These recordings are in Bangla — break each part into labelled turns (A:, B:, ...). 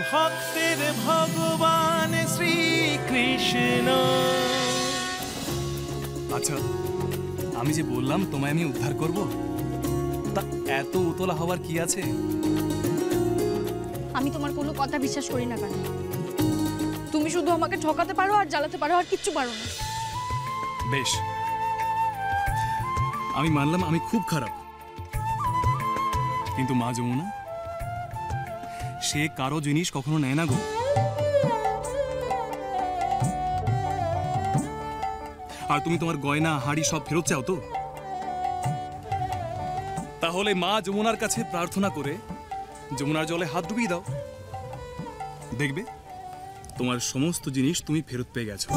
A: ভক্তের ভগবান শ্রীকৃষ্ণ।
B: আচ্ছা, আমি যে বললাম তোমায় আমি উদ্ধার করব, তা এত উতলা হওয়ার কি আছে?
C: আমি তোমার কোনো কথা বিশ্বাস করি না কেন? তুমি শুধু আমাকে ঠকাতে পারো আর জ্বালাতে পারো, আর কিচ্ছু পারো না।
B: বেশ, আমি মানলাম আমি খুব খারাপ, কিন্তু মা যমুনা সে কারো জিনিস কখনো নেয় না গো। আর তুমি তোমার গয়না হাড়ি সব ফেরত চাও তো? তাহলে মা যমুনার কাছে প্রার্থনা করে যমুনার জলে হাত ডুবিয়ে দাও, দেখবে তোমার সমস্ত জিনিস তুমি ফেরত পেয়ে গেছো।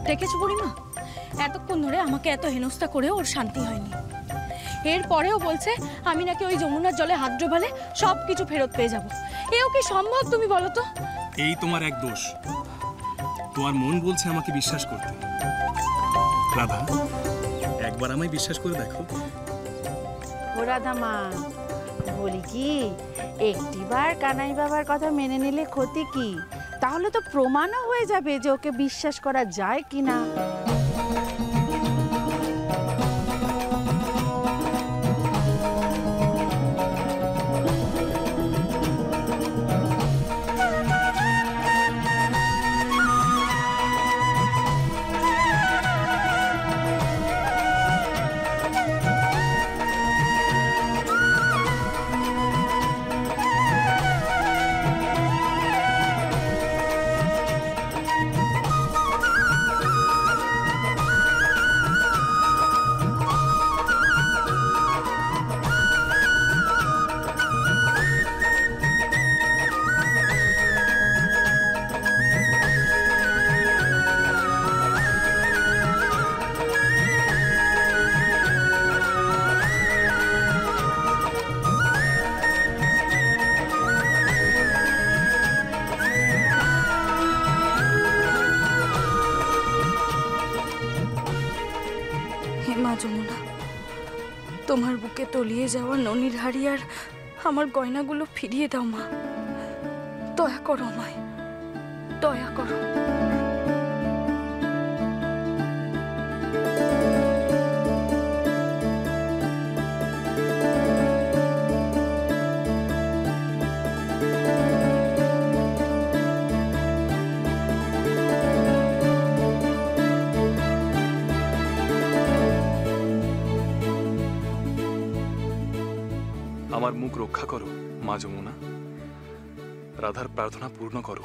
C: দেখেছো বুড়িমা, এতক্ষণ ধরে আমাকে এত হেনস্থা করেও ওর শান্তি হয়নি। এরপরেও বলছে আমি নাকি ওই যমুনার জলে হাত ডোবালে সব কিছু ফেরত পেয়ে যাব। এও কি সম্ভব তুমি বলো তো?
B: এই তোমার এক দোষ, তোমার মন বলছে আমাকে বিশ্বাস করতে। রাধা, একবার আমায় বিশ্বাস করে দেখো।
D: ও রাধা মা, বলি কি, একটিবার কানাই বাবার কথা মেনে নিলে ক্ষতি কি? তাহলে তো প্রমাণও হয়ে যাবে যে ওকে বিশ্বাস করা যায় কিনা।
C: মা যমুনা, তোমার বুকে তলিয়ে যাওয়া ননির হাড়ি আর আমার গয়নাগুলো ফিরিয়ে দাও মা। দয়া করো আমায়, দয়া করো।
B: আমার মুখ রক্ষা করো মা যমুনা, রাধার প্রার্থনা পূর্ণ করো।